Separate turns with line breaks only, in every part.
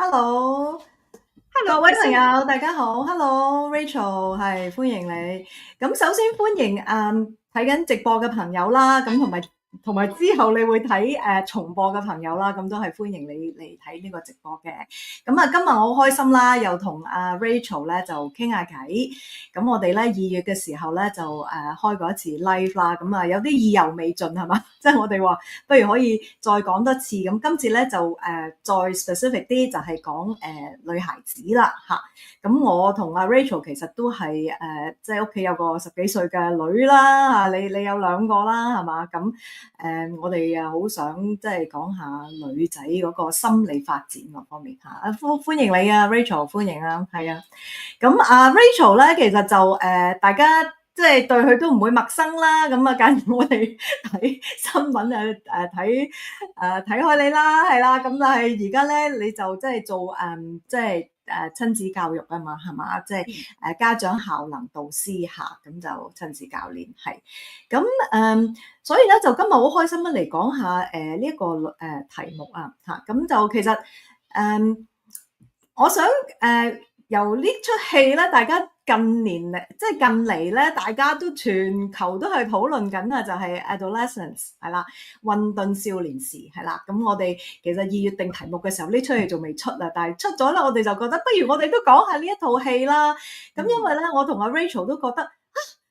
Hello，各位朋友，大家好。Hello，Rachel，係歡迎你。咁首先歡迎睇緊直播嘅朋友啦，咁同埋之後你會睇重播嘅朋友啦，咁都係歡迎你嚟睇呢個直播嘅。咁啊，今日我好開心啦，又同Rachel 咧就傾下偈。咁我哋咧2月嘅時候咧就開過一次 live 啦，咁啊有啲意猶未盡係嘛，即係我哋話不如可以再講多次。咁今次咧就再 specific 啲，就係講女孩子啦嚇。咁我同阿 Rachel 其實都係即係屋企有個10幾歲嘅女啦嚇，你有2個啦係嘛？咁我哋又好想即係講下女仔嗰個心理發展嗰方面嚇。歡迎你啊 Rachel，歡迎啊，係啊。咁Rachel 咧其實就大家即係對佢都唔會陌生啦。咁啊，假如我哋睇新聞睇開你啦，係啦。咁但係而家咧你就即係做即係親子教育啊嘛，係嘛？即係家長效能導師下，咁就親子教練係。咁所以咧就今日好開心嚟講下呢一個題目啊嚇。咁就其實我想由呢出戲咧，大家近年嚟即係近嚟咧，大家都全球都係討論緊啊，就係 adolescence 係啦，混沌少年時係啦。咁我哋其實2月定題目嘅時候，呢出戲仲未出啊，但係出咗啦，我哋就覺得不如我哋都講下呢一套戲啦。咁因為咧，我同阿 Rachel 都覺得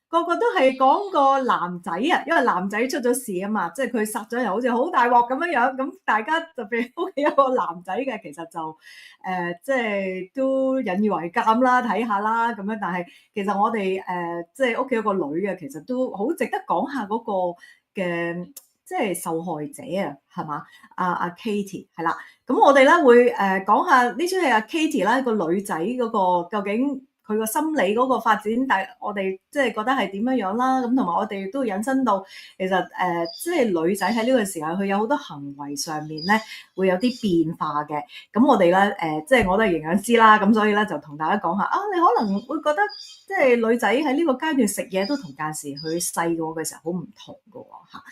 個個都係講個男仔啊，因為男仔出咗事啊嘛，即係佢殺咗人，好似好大鑊咁樣樣。咁大家特別屋企有個男仔嘅，其實就即係都引以為鑑啦，睇下啦咁樣。但係其實我哋即係屋企有個女嘅，其實都好值得講下嗰個嘅即係受害者啊，係嘛？阿 Katie 係啦。咁我哋咧會講下呢出戲阿 Katie 啦，個女仔嗰個究竟佢個心理嗰個發展，但係我哋即係覺得係點樣樣啦。咁同埋我哋都引申到其實即係女仔喺呢個時候，佢有好多行為上面咧會有啲變化嘅。咁我哋咧即係我都係營養師啦，咁所以咧就同大家講下啊，你可能會覺得即係女仔喺呢個階段食嘢都同間時佢細個嘅時候好唔同㗎喎嚇。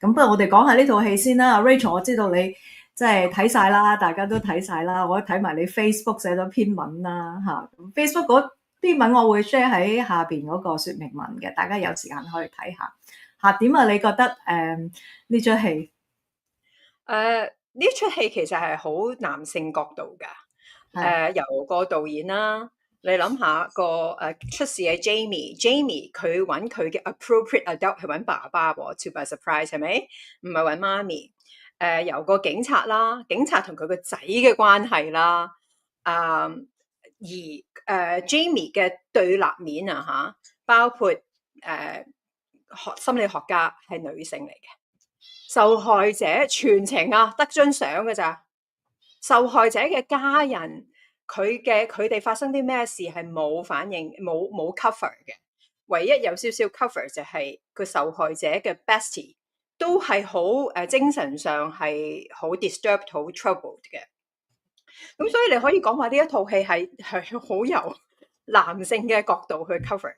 咁不如我哋講下呢套戲先啦。Rachel，我知道你即係睇晒啦，大家都睇晒啦，我睇埋你 Facebook 寫咗篇文啦嚇。Facebook 嗰篇文我會 share 喺下邊嗰個説明文嘅，大家有時間可以睇下嚇。點啊？你覺得呢出戲？
呢出戲其實係好男性角度㗎。由個導演啦，你諗下出事嘅 Jamie 佢揾佢嘅 appropriate adult 係揾爸爸喎，to by surprise 係咪？唔係揾媽咪。由個警察啦，警察同佢個仔嘅關係啦，而Jamie 嘅對立面啊嚇，包括心理學家係女性嚟嘅，受害者全程得張相嘅咋，受害者嘅家人佢哋發生啲咩事係冇反應冇 cover 嘅，唯一有少少 cover 就係個受害者嘅 bestie 都係好精神上係好 disturbed 好 troubled 嘅。咁所以你可以講話呢一套戲係好由男性嘅角度去 cover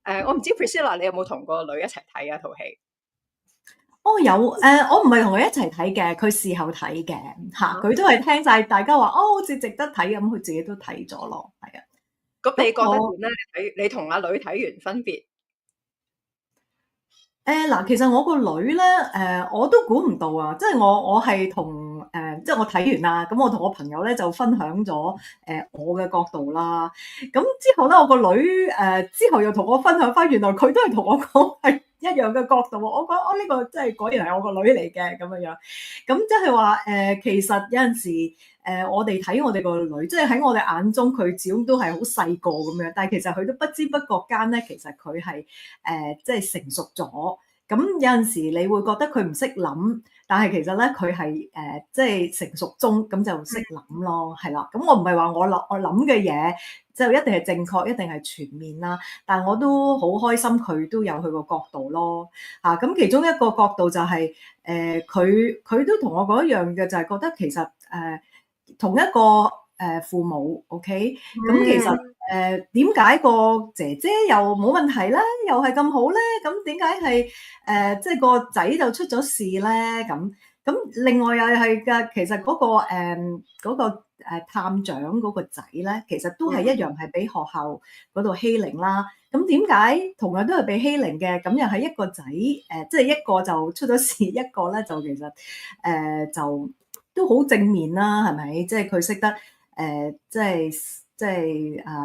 嘅。我唔知 Priscilla 你有冇同個女一齊睇啊套戲？
有我唔係同佢一齊睇嘅，佢事後睇嘅嚇，佢都係聽晒大家話好似值得睇咁，佢自己都睇咗咯，係啊。
咁你覺得點咧？你同阿女睇完分別？
嗱，其實我個女咧，我都估唔到啊！即係我係同即係我睇完啦，咁我同我朋友咧就分享咗我嘅角度啦。咁之後咧，我個女之後又同我分享翻，原來佢都係同我講係一樣嘅角度喎。我覺得呢個真係果然係我個女嚟嘅咁樣樣。咁即係話其實有陣時我哋睇我哋個女，即係喺我哋眼中佢始終都係好細個咁樣，但係其實佢都不知不覺間咧，其實佢係即係成熟咗。咁有陣時你會覺得佢唔識諗，但係其實咧佢係即係成熟中，咁就識諗咯，係啦。咁我唔係話我諗嘅嘢就一定係正確，一定係全面啦。但係我都好開心，佢都有佢個角度咯。咁其中一個角度就係佢都同我講一樣嘅，就係覺得其實同一個父母 OK，咁其實點解個姐姐又冇問題咧，又係咁好咧？咁點解係即係個仔就出咗事咧？咁咁另外又係嘅，其實探長嗰個仔咧，其實都係一樣係俾學校嗰度欺凌啦。咁點解同樣都係被欺凌嘅？咁又係一個仔即係一個就出咗事，一個咧就其實就都好正面啦，係咪？即係佢識得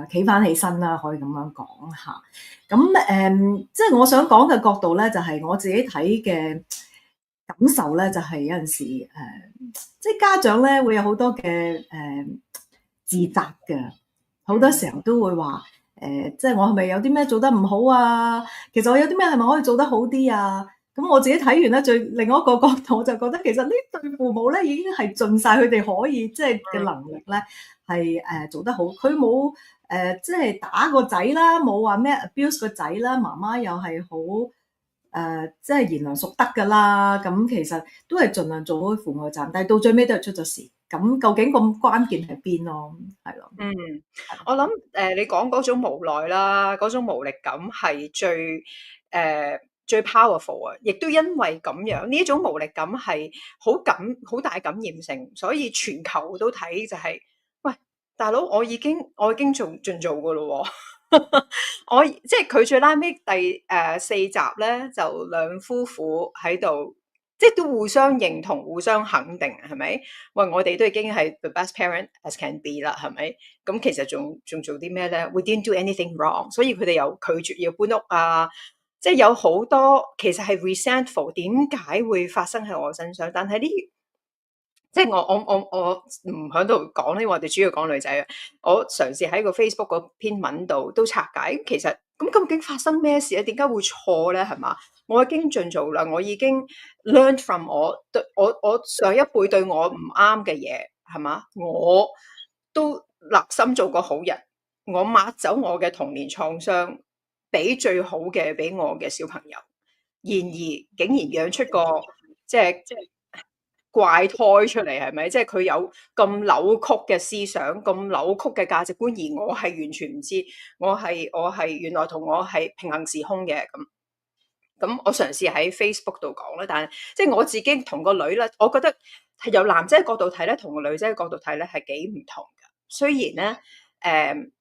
企翻起身啦，可以咁樣講下。咁即係我想講嘅角度咧，就係我自己睇嘅感受咧，就係有陣時即係家長咧會有好多嘅自責嘅，好多時候都會話即係我係咪有啲咩做得唔好啊？其實我有啲咩係咪可以做得好啲啊？咁我自己睇完咧，另外一個角度，我就覺得其實呢對父母咧已經係盡晒佢哋可以即係嘅能力咧，係做得好。佢冇即係打個仔啦，冇話咩 abuse 個仔啦，媽媽又係好。即係賢良淑德㗎啦，咁其實都係盡量做好父母嘅責任，但係到最尾都係出咗事。咁究竟咁關鍵係邊咯？係咯，
嗯，我諗你講嗰種無奈啦，嗰種無力感係最 powerful 啊！亦都因為咁樣，呢一種無力感係好大感染性，所以全球都睇就係、喂，大佬，我已經盡做㗎咯喎。即係佢最拉尾第4集咧，就兩夫婦喺度，即係都互相認同、互相肯定，係咪？喂，我哋都已經係 the best parent as can be 啦，係咪？咁其實仲做啲咩咧？We didn't do anything wrong，所以佢哋又拒絕要搬屋啊，即係有好多其實係 resentful，點解會發生喺我身上？但係呢？即係我唔喺度講呢，我哋主要講女仔啊。我嘗試喺個 Facebook 嗰篇文度都拆解，其實咁究竟發生咩事咧？點解會錯咧？係嘛？我已經盡做啦，我已經 learn from 我上一輩對我唔啱嘅嘢，係嘛？我都立心做個好人，我抹走我嘅童年創傷，俾最好嘅俾我嘅小朋友。然而竟然養出個即係怪胎出嚟，係咪？即係佢有咁扭曲嘅思想，咁扭曲嘅價值觀，而我係完全唔知，我係原來同我係平行時空嘅咁。咁我嘗試喺 Facebook 度講啦，但係即係我自己同個女咧，我覺得係由男仔嘅角度睇咧，同個女仔嘅角度睇咧係幾唔同㗎。雖然咧，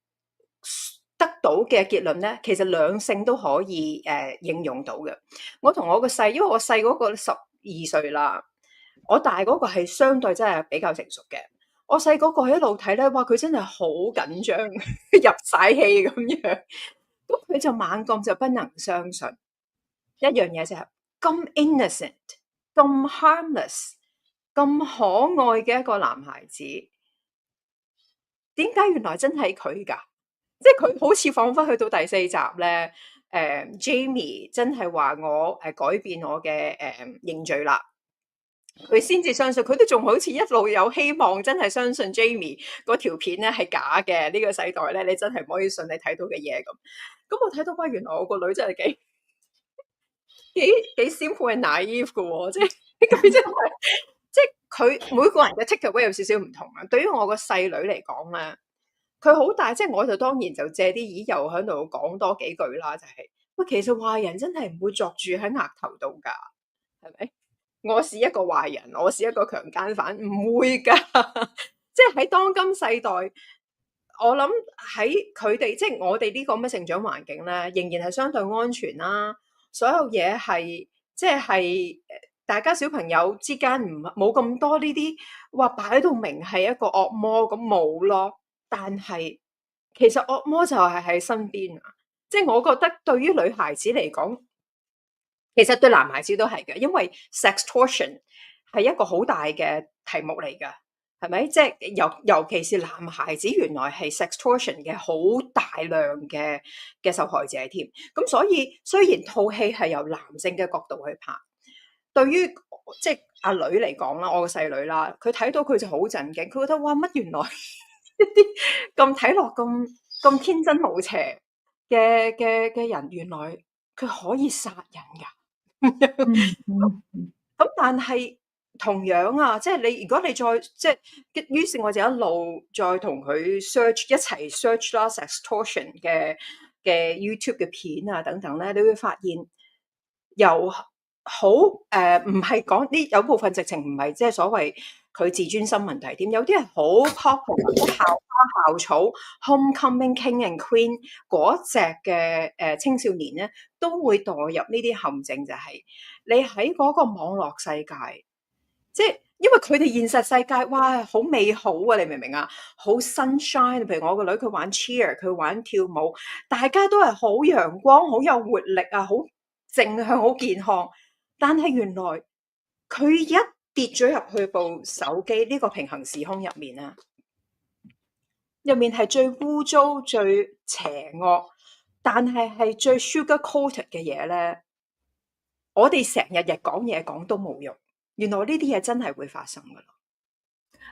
得到嘅結論咧，其實兩性都可以應用到嘅。我同我個細，因為我細嗰個12歲啦。我大嗰個係相對真係比較成熟嘅，我細嗰個一路睇咧，哇！佢真係好緊張，入晒氣咁樣，咁佢就猛咁就不能相信一樣嘢就係咁 innocent、咁 harmless、咁可愛嘅一個男孩子，點解原來真係佢㗎？即係佢好似彷彿去到第4集咧，Jamie 真係話我改變我嘅認罪啦。佢先至相信，佢都仲好似一路有希望，真係相信 Jamie 嗰條片咧係假嘅。呢個世代咧，你真係唔可以信你睇到嘅嘢咁。咁我睇到，哇！原來我個女真係幾 simple and naive 嘅喎，即係佢真係，即係佢每個人嘅 take away 有少少唔同啊。對於我個細女嚟講咧，佢好大，即係我就當然就借啲意又喺度講多幾句啦，就係喂，其實壞人真係唔會作住喺額頭度㗎，係咪？我是一個壞人，我是一個強姦犯，唔會㗎。即係喺當今世代，我諗喺佢哋，即係我哋呢個咁嘅成長環境咧，仍然係相對安全啦。所有嘢係即係大家小朋友之間冇咁多呢啲話擺到明係一個惡魔咁冇咯。但係其實惡魔就係喺身邊啊！即係我覺得對於女孩子嚟講，其實對男孩子都係嘅，因為 sextortion 係一個好大嘅題目嚟㗎，係咪？即係尤其是男孩子，原來係 sextortion 嘅好大量嘅受害者添。咁所以雖然套戲係由男性嘅角度去拍，對於即係阿女嚟講啦，我個細女啦，佢睇到佢就好震驚，佢覺得哇，乜原來一啲咁睇落咁天真無邪嘅人，原來佢可以殺人㗎。咁但係同樣啊，即係你如果你再即係，於是我就一路再同佢 search 一齊 search 啦 sextortion 嘅 YouTube 嘅片啊等等咧，你會發現由好唔係講呢，有部分直情唔係即係所謂佢自尊心問題添，有啲係好 popular，即係校花校草 homecoming king and queen 嗰隻嘅青少年咧，都會墮入呢啲陷阱，就係你喺嗰個網絡世界，即係因為佢哋現實世界，哇，好美好啊！你明唔明啊？好 sunshine。譬如我個女，佢玩 cheer，佢玩跳舞，大家都係好陽光、好有活力啊，好正向、好健康。但係原來佢一跌咗入去部手機呢個平行時空入面啊，入面係最污糟、最邪惡，但係最 sugar coated 嘅嘢咧。我哋成日講嘢講都冇用，原來呢啲嘢真係會發生噶咯。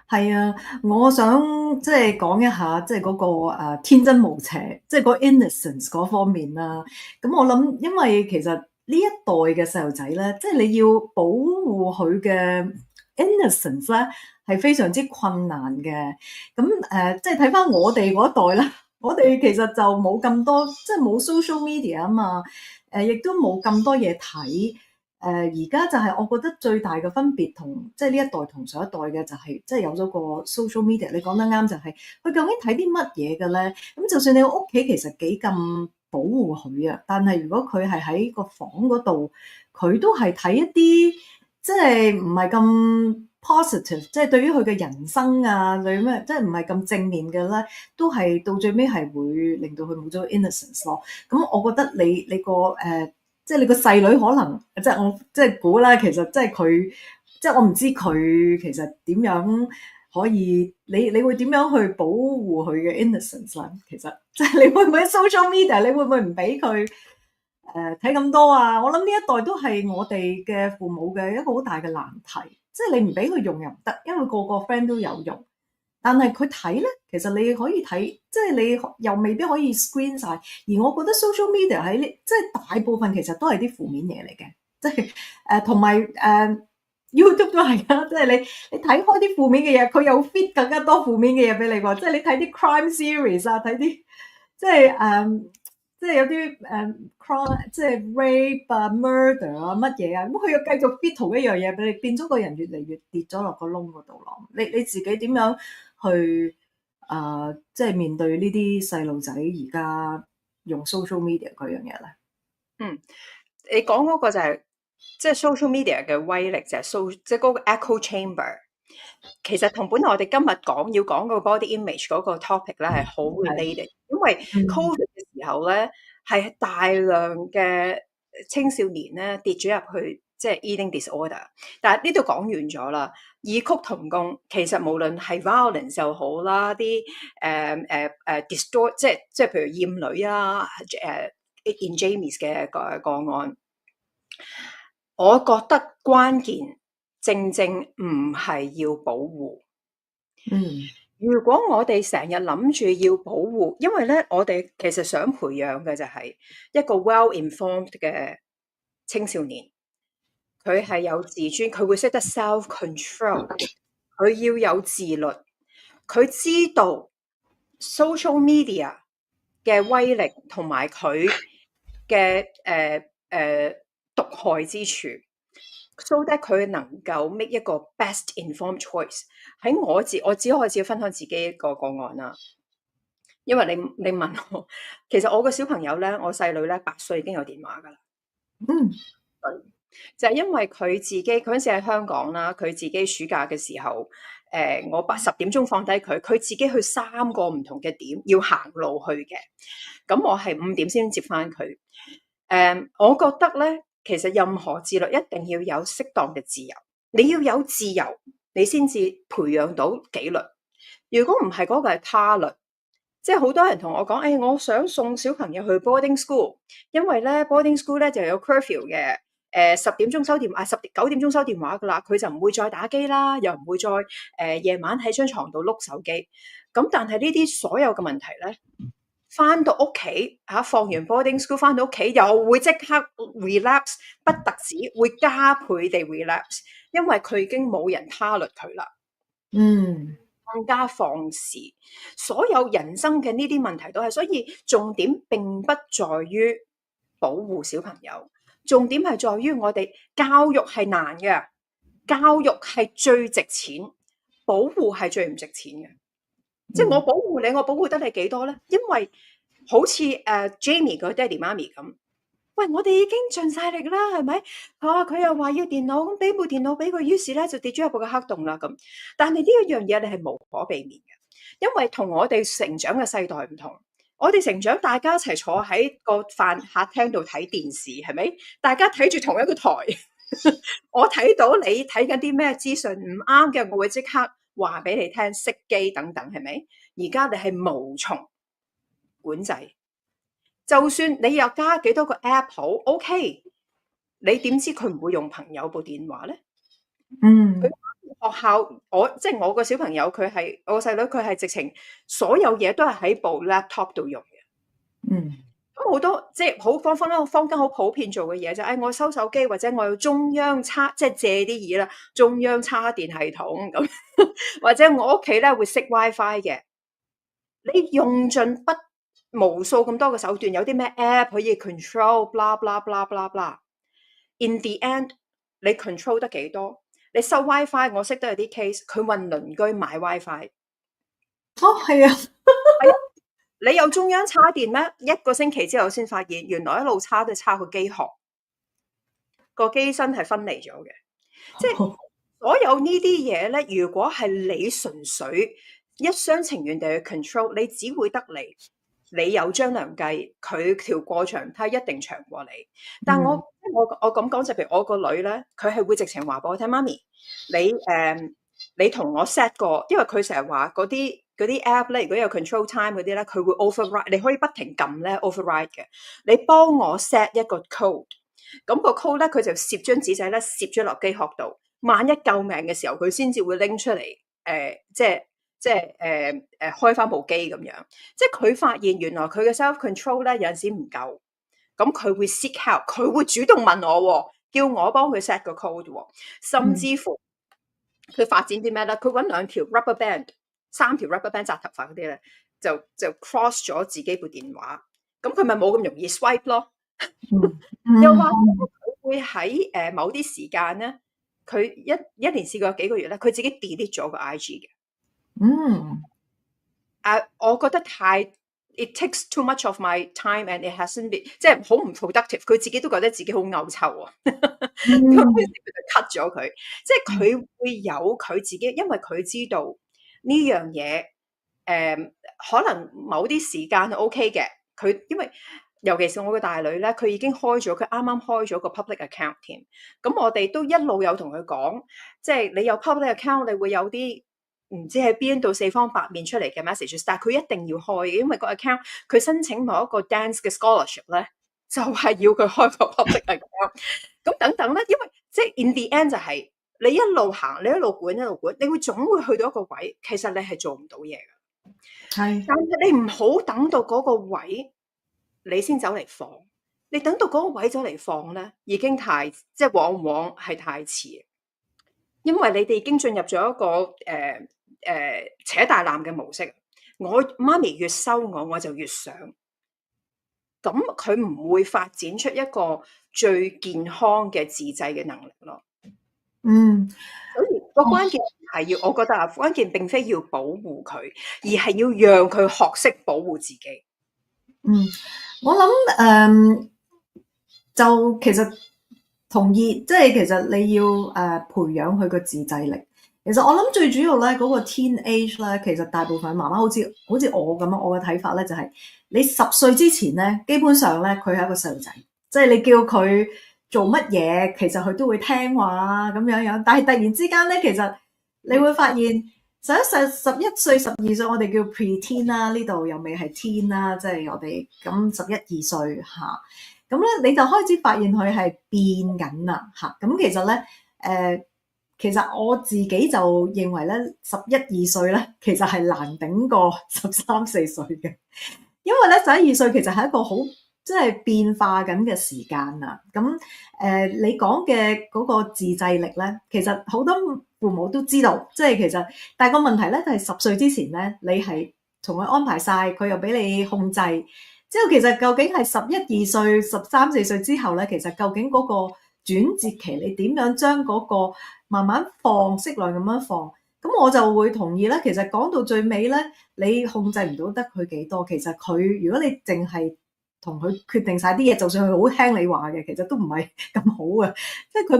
係啊，我想即係講一下，即係嗰個天真無邪，即係個 innocence 嗰方面啦。咁我諗，因為其實呢一代嘅細路仔咧，即係你要保護佢嘅 innocence 咧，係非常之困難嘅。咁即係睇翻我哋嗰一代啦，我哋其實就冇咁多，即係冇 social media 啊嘛，亦都冇咁多嘢睇。而家就係我覺得最大嘅分別同即係呢一代同上一代嘅就係即係有咗個 social media。你講得啱，就係佢究竟睇啲乜嘢嘅咧？咁就算你屋企其實幾咁保護佢啊，但係如果佢係喺個房嗰度，佢都係睇一啲即係唔係咁 positive，即係對於佢嘅人生啊，對於咩即係唔係咁正面嘅咧，都係到最尾係會令到佢冇咗 innocence 咯。咁我覺得你個即係你個細女可能，即係我即係估啦，其實即係佢，即係我唔知佢其實點樣可以，你會點樣去保護佢嘅 innocence 啦？其實即係你會唔會 social media，你會唔會唔俾佢睇咁多啊？我諗呢一代都係我哋嘅父母嘅一個好大嘅難題，即係你唔俾佢用又唔得，因為個個 friend 都有用。但係佢睇咧，其實你可以睇，即係你又未必可以 screen 晒。而我覺得 social media 喺呢，即係大部分其實都係啲負面嘢嚟嘅，即係同埋YouTube 都係啊，即係你睇開啲負面嘅嘢，佢又 fit 更加多負面嘅嘢俾你喎。即係你睇啲 crime series 啊，睇啲即係即係有啲crime，即係 rape 啊、murder 啊乜嘢啊，咁佢又繼續 fit 同一樣嘢俾你，變咗個人越嚟越跌咗落個窿嗰度咯。你自己點樣去即係面對呢啲細路仔而家用 social media 嗰樣嘢咧？
嗯，你講嗰個就係即係 social media 嘅威力，就係即係嗰個 echo chamber。其實同本來我哋今日要講個 body image 嗰個 topic 咧係好 related，因為 COVID 嘅時候咧係大量嘅青少年咧跌咗入去即係 eating disorder，但係呢度講完咗啦。異曲同工，其實無論係 violence 又好啦，啲distort，即係譬如厭女啊，in Jamies 嘅個案，我覺得關鍵正唔係要保護。如果我哋成日諗住要保護，因為咧，我哋其實想培養嘅就係一個 well-informed 嘅青少年，佢係有自尊，佢會識得 self-control，佢要有自律，佢知道 social media 嘅威力同埋佢嘅毒害之處，so that 佢能夠 make 一個 best informed choice。喺我只可以分享自己一個個案啦，因為你問我，其實我個小朋友咧，我細女咧8歲已經有電話噶啦。就係因為佢自己嗰陣時喺香港啦，佢自己暑假嘅時候，我10點鐘放低佢，佢自己去3個唔同嘅點要行路去嘅，咁我係5點先接翻佢。我覺得咧，其實任何自律一定要有適當嘅自由，你要有自由，你先至培養到紀律。如果唔係嗰個係他律，即係好多人同我講，我想送小朋友去 boarding school，因為咧 boarding school 咧就有 curfew 嘅。10點鐘收電話，9點鐘收電話噶啦，佢就唔會再打機啦，又唔會再夜晚喺張床度碌手機。咁但係呢啲所有嘅問題咧，翻到屋企放完 boarding school 翻到屋企又會即刻 relapse， 不特止會加倍地 relapse， 因為佢已經冇人他律佢啦。更加放肆，所有人生嘅呢啲問題都係，所以重點並不在於保護小朋友。重點係在於我哋教育係難嘅，教育係最值錢，保護係最唔值錢嘅。即係我保護你，我保護得你幾多咧？因為好似Jamie 個爹哋媽咪咁，喂，我哋已經盡晒力啦，係咪？佢又話要電腦，咁俾部電腦俾佢，於是咧就跌咗入個黑洞啦咁。但係呢一樣嘢你係無可避免嘅，因為同我哋成長嘅世代唔同。我哋成長，大家一齊坐喺個飯客廳度睇電視，係咪？大家睇住同一個台，我睇到你睇緊啲咩資訊唔啱嘅，我會即刻話俾你聽，熄機等等，係咪？而家你係無從管制，就算你又加幾多個 app 好 OK， 你點知佢唔會用朋友部電話咧？學校即係我個小朋友，我個細女，佢係直情所有嘢都係喺部 laptop 度用嘅。咁好多即係好坊間好普遍做嘅嘢就係，我收手機或者我要中央插，即係借啲嘢啦，中央插電系統咁，或者我屋企咧會熄 WiFi 嘅。你用盡無數咁多嘅手段，有啲咩 app 可以 control，blah blah blah blah blah。In the end， 你 control 得幾多？你收 WiFi， 我識得有啲 case， 佢問鄰居買 WiFi。
係啊，
係啊，你有中央插電咩？一個星期之後先發現，原來一路插都係插個機殼，個機身係分離咗嘅。即係所有呢啲嘢咧，如果係你純粹一廂情願地去 control， 你只會得嚟。你有張良計，佢條過牆梯一定長過你。但我咁講就譬如我個女咧，佢係會直情話俾我聽，媽咪，你同我 set 個，因為佢成日話嗰啲 app 咧，如果有 control time 嗰啲咧，佢會 override，你可以不停撳咧 override 嘅。你幫我 set 一個 code，咁個 code 咧，佢就攝張紙仔咧，攝咗落機殼度。萬一救命嘅時候，佢先至會拎出嚟，即係開翻部機咁樣，即係佢發現原來佢嘅 self control 咧有陣時唔夠，咁佢會 seek help， 佢會主動問我，叫我幫佢 set 個 code，甚至乎佢發展啲咩咧？佢揾2條 rubber band， 3條 rubber band 紮頭髮嗰啲咧，就 cross 咗自己部電話，咁佢咪冇咁容易 swipe 咯。又話佢會喺某啲時間咧，佢一年試過幾個月咧，佢自己 delete 咗個 IG 嘅。我覺得it takes too much of my time and it hasn't been 即係好唔 productive， 佢自己都覺得自己好嘔臭啊，咁於是佢就 cut 咗佢，即係佢會有佢自己，因為佢知道呢樣嘢，可能某啲時間係 OK 嘅，佢因為尤其是我個大女咧，佢已經開咗，佢啱啱開咗個 public account 添，咁我哋都一路有同佢講，即係你有 public account， 你會有啲唔知喺邊度4方8面出嚟嘅 message， 但係佢一定要開嘅，因為個 account 佢申請某一個 dance 嘅 scholarship 咧，就係要佢開個 public account。咁等等咧，因為即係 in the end 就係你一路行，你一路管，你會總會去到一個位，其實你係做唔到嘢嘅。係，但係你唔好等到嗰個位，你先走嚟放。你等到嗰個位走嚟放咧，已經即係往往係太遲，因為你哋已經進入咗一個扯大纜嘅模式，我媽咪越收我就越想，咁佢唔會發展出一個最健康嘅自制嘅能力咯。所以個關鍵係要，我覺得關鍵並非要保護佢，而係要讓佢學識保護自己。
我諗就其實同意，即係其實你要培養佢個自制力。其實我諗最主要咧，嗰個 teenage 咧，其實大部分媽媽好似我咁樣，我嘅睇法咧就係你10歲之前咧，基本上咧佢係一個細路仔，即係你叫佢做乜嘢，其實佢都會聽話咁樣樣。但係突然之間咧，其實你會發現11歲、12歲，我哋叫 pre-teen 啦，呢度又未係 teen 啦，即係我哋咁11、12歲嚇，咁咧你就開始發現佢係變緊啦嚇。咁其實咧其實我自己就認為咧，11、12歲咧，其實係難頂過13、14歲嘅，因為咧11、12歲其實係一個好即係變化緊嘅時間啊。咁你講嘅嗰個自制力咧，其實好多父母都知道，即係其實，但係個問題咧就係10歲之前咧，你係同佢安排晒，佢又俾你控制，之後其實究竟係11、12歲、13、14歲之後咧，其實究竟嗰個轉折期，你點樣將嗰個慢慢放，適量咁樣放？咁我就會同意咧。其實講到最尾咧，你控制唔到得佢幾多。其實佢如果你淨係同佢決定晒啲嘢，就算佢好聽你話嘅，其實都唔係咁好嘅。即係佢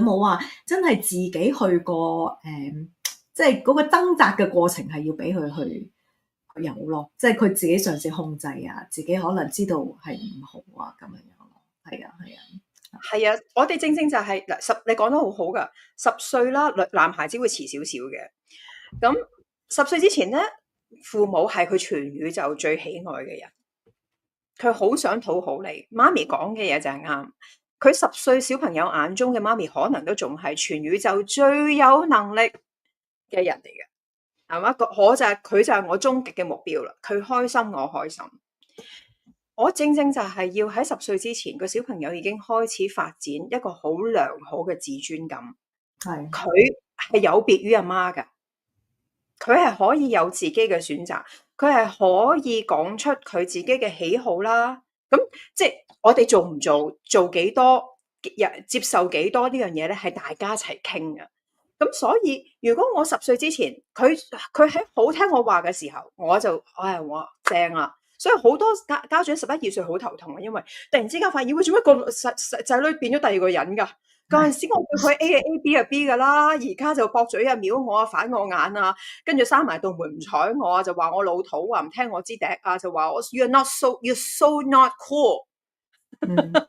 冇話真係自己去過即係嗰個掙扎嘅過程係要俾佢去有咯。即係佢自己嘗試控制啊，自己可能知道係唔好啊咁樣樣咯。係啊，係啊。
係啊，我哋正正就係嗱你講得好好噶，10歲啦，男孩子會遲少少嘅。咁10歲之前咧，父母係佢全宇宙最喜愛嘅人，佢好想討好你。媽咪講嘅嘢就係啱。佢10歲小朋友眼中嘅媽咪，可能都仲係全宇宙最有能力嘅人嚟嘅，係嘛？佢就係我終極嘅目標啦。佢開心，我開心。我正正就係要喺10歲之前，個小朋友已經開始發展一個好良好嘅自尊感。
係
佢係有別於阿媽㗎，佢係可以有自己嘅選擇，佢係可以講出佢自己嘅喜好啦。咁即係我哋做唔做，做幾多，接受幾多呢樣嘢咧，係大家一齊傾嘅。咁所以如果我10歲之前，佢喺好聽我話嘅時候，我就我正啦。所以好多家長11、12歲好頭痛啊，因為突然之間發現，喂，做乜個仔女變咗第二個人㗎？嗰陣時我叫佢 A 啊 A，B 啊 B 㗎啦，而家就駁嘴啊，瞄我啊，反我眼啊，跟住閂埋道門唔睬我啊，就話我老土啊，唔聽我支笛啊，就話我 you're so not cool。即係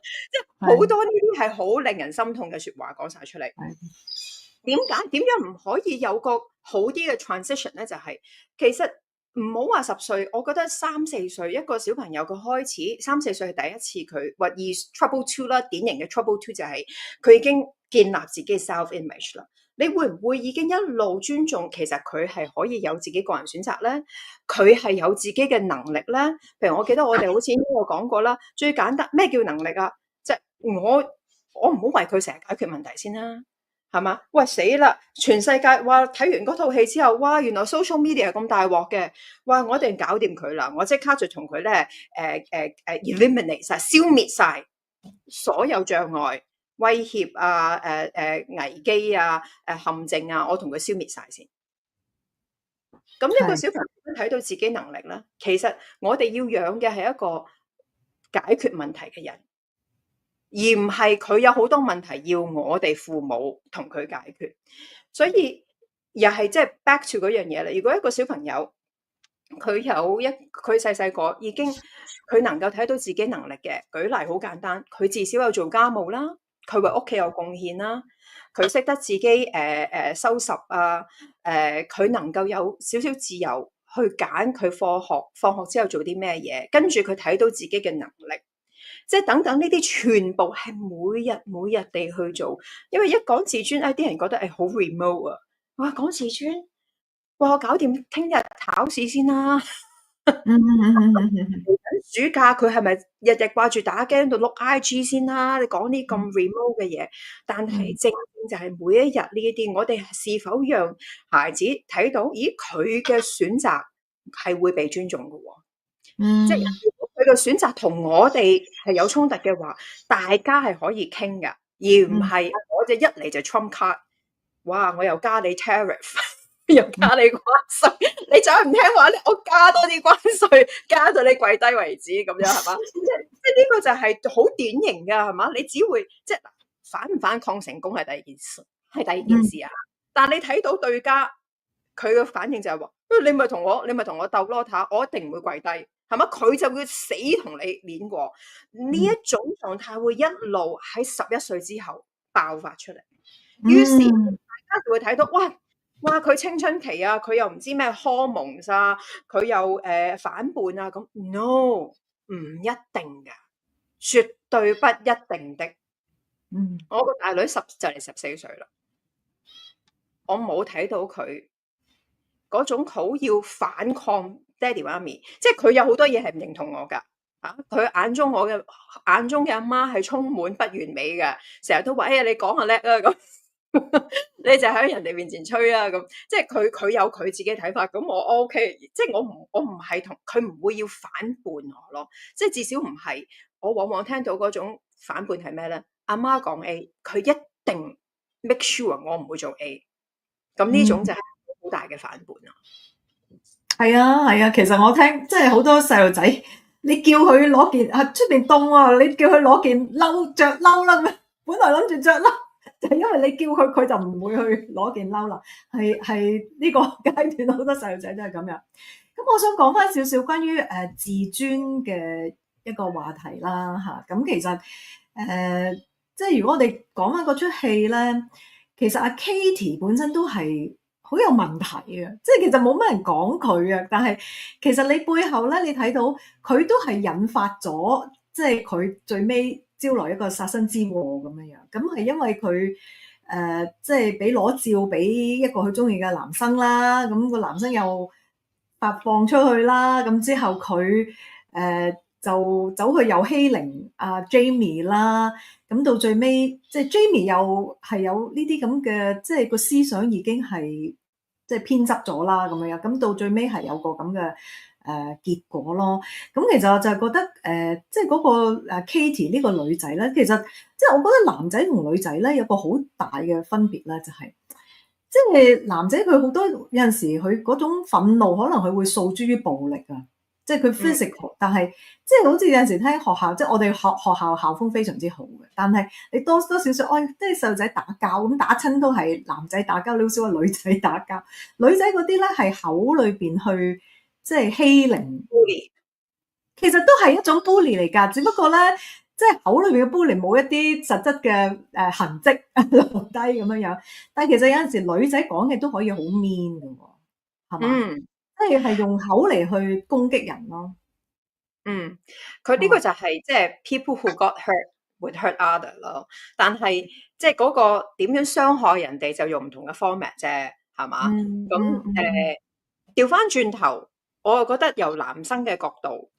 好多呢啲係好令人心痛嘅説話講晒出嚟。點樣唔可以有個好啲嘅 transition 咧？就係其實唔好話10歲，我覺得3、4歲一個小朋友佢開始3、4歲係第一次佢或trouble two 啦，典型嘅 trouble two 就係佢已經建立自己 self image 啦。你會唔會已經一路尊重其實佢係可以有自己個人選擇咧？佢係有自己嘅能力咧？譬如我記得我哋好似呢個講過啦，最簡單咩叫能力啊？即係我唔好為佢成日解決問題先啦。係嘛？喂，死啦！全世界話睇完嗰套戲之後，哇！原來 social media 咁大鑊嘅，哇！我一定搞掂佢啦！我即刻就同佢咧eliminate 晒、消滅晒所有障礙、威脅啊、危機啊、陷阱啊，我同佢消滅晒先。咁一個小朋友睇到自己能力咧，其實我哋要養嘅係一個解決問題嘅人。而唔係佢有好多問題要我哋父母同佢解決，所以又係即係 back to 嗰樣嘢啦。如果一個小朋友佢細個已經佢能夠睇到自己能力嘅，舉例好簡單，佢至少有做家務啦，佢為屋企有貢獻啦，佢識得自己收拾啊，佢能夠有少少自由去揀佢放學之後做啲咩嘢，跟住佢睇到自己嘅能力。即係等等呢啲全部係每日地去做，因為一講自尊，啲人覺得好 remote 啊！哇，講自尊，哇，我搞掂聽日考試先啦。暑假佢係咪日日掛住打機喺度碌 IG 先啦？你講啲咁 remote 嘅嘢，但係正就係每一日呢一啲，我哋是否讓孩子睇到，咦，佢嘅選擇係會被尊重嘅喎？即係佢嘅選擇同我哋係有衝突嘅話，大家係可以傾㗎，而唔係我哋一嚟就 Trump card，哇！我又加你 tariff， 又加你關稅，你再唔聽話咧，我加多啲關稅，加到你跪低為止，咁樣係嘛？即係呢個就係好典型㗎，係嘛？你只會即係反唔反抗成功係第二件事，啊！但你睇到對家佢嘅反應就係話，你咪同我鬥囉塔，我一定唔會跪低。係嘛？佢就會死同你碾過，呢一種狀態會一路喺11歲之後爆發出嚟。於是大家就會睇到，哇！佢青春期啊，佢又唔知咩荷蒙啊，佢又反叛啊，咁 no 唔一定㗎，絕對不一定的。我個大女就嚟14歲啦，我冇睇到佢嗰種好要反抗爹哋媽咪，即係佢有好多嘢係唔認同我噶嚇。佢眼中嘅阿媽係充滿不完美嘅，成日都話：哎呀，你講下叻啊咁。你就喺人哋面前吹啦，咁即係佢有佢自己嘅睇法，咁我 OK，即係我唔係同佢唔會要反叛我咯，即係至少唔係。我往往聽到嗰種反叛係咩咧？阿媽講 A，佢一定 make sure 我唔會做 A，咁呢種就係好大嘅反叛啦。
係啊係啊，其實我聽即係好多細路仔，你叫佢攞件出邊凍啊，你叫佢攞件褸着褸啦，本來諗住着褸。就係因為你叫佢，佢就唔會去攞件褸啦。係呢個階段，好多細路仔都係咁樣。咁我想講翻少少關於自尊嘅一個話題啦嚇。咁其實即係如果我哋講翻嗰出戲咧，其實阿 Katie 本身都係好有問題嘅，即係其實冇乜人講佢啊。但係其實你背後咧，你睇到佢都係引發咗，即係佢最尾招來一個殺身之禍咁樣樣。咁係因為佢即係俾裸照俾一個佢中意嘅男生啦，咁個男生又發放出去啦，咁之後佢就走去又欺凌阿 Jamie 啦，咁到最尾即係 Jamie 又係有呢啲咁嘅，即係個思想已經係即係偏執咗啦咁樣樣，咁到最尾係有個咁嘅結果咯。咁其實我就係覺得即係嗰個Katie 呢個女仔咧，其實即係我覺得男仔同女仔咧有個好大嘅分別咧，就係即係男仔佢好多有陣時佢嗰種憤怒可能佢會訴諸於暴力啊，即係佢 physical，但係即係好似有陣時聽學校，即係我哋學校校風非常之好嘅，但係你多少少，即係細路仔打交咁打親都係男仔打交，你好少話女仔打交，女仔嗰啲咧係口裏邊去即係欺凌 bully，其實都係一種 bully 嚟㗎，只不過咧即係口裏邊嘅 bully 冇一啲實質嘅痕跡留低咁樣樣，但係其實有陣時女仔講嘅都可以好 mean 㗎喎，係嘛？即係用口嚟去攻擊人咯。
佢呢個就係即係 people who got hurt would hurt other 咯。但係即係嗰個點樣傷害人哋就用唔同嘅 format 啫，係嘛？咁調翻轉頭，我又覺得由男生嘅角度，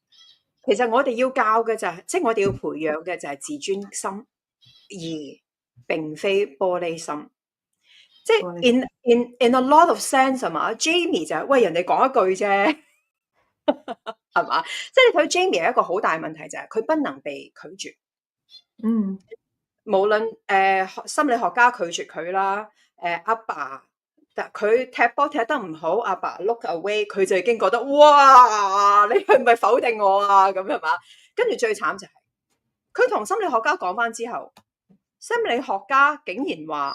其實我哋要教嘅就係，即係我哋要培養嘅就係自尊心，而並非玻璃心。即係 in a lot of sense 係嘛 ？Jamie 就係喂人哋講一句啫。係嘛？即係你睇 Jamie 係一個好大問題就係佢不能被拒絕。無論心理學家拒絕佢啦，阿爸佢踢波踢得唔好，阿爸 look away， 佢就已經覺得哇，你係咪否定我啊？咁係嘛？跟住最慘就係佢同心理學家講翻之後，心理學家竟然話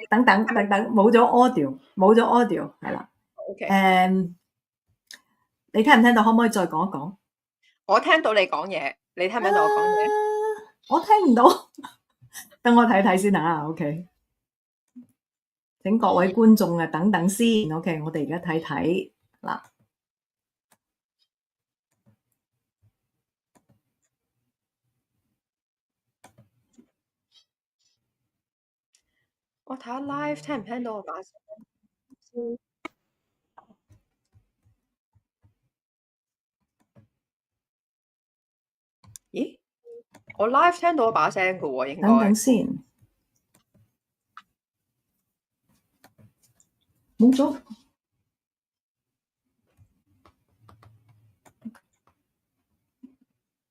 等等，冇咗 audio 係啦。
OK。
你聽唔聽到？可唔可以再講一講？
我聽到你講嘢，你聽唔聽到我講嘢？
我聽唔到，等我睇睇先啊。OK， 請各位觀眾等等先。OK， 我哋而家睇睇嗱。
我睇下 live 聽唔聽到我把聲？咦？我 live 聽到我把聲噶喎，應該。
等等先，冇咗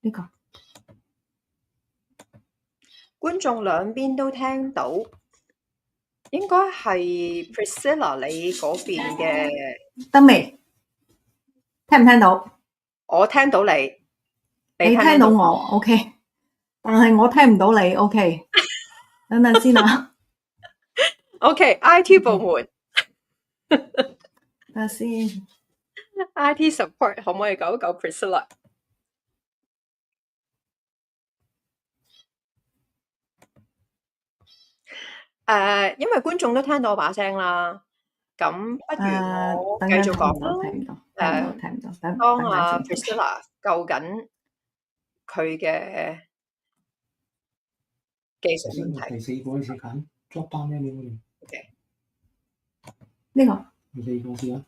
呢個。
觀眾兩邊都聽到，應該係 Priscilla 你嗰邊嘅。
得未？聽唔聽到？
我聽到你，
你聽到我 ？OK， 但係我聽唔到你。OK， 等等先啊。
OK，IT 部門，
等下先。
IT support 可唔可以救一救 Priscilla？因為觀眾都聽到我把聲啦，咁不如我繼續講啦。
聽唔到。
當阿 Priscilla 救緊佢嘅技術問題。
第四個時間捉單咩料
？OK，
呢個
第四個時間。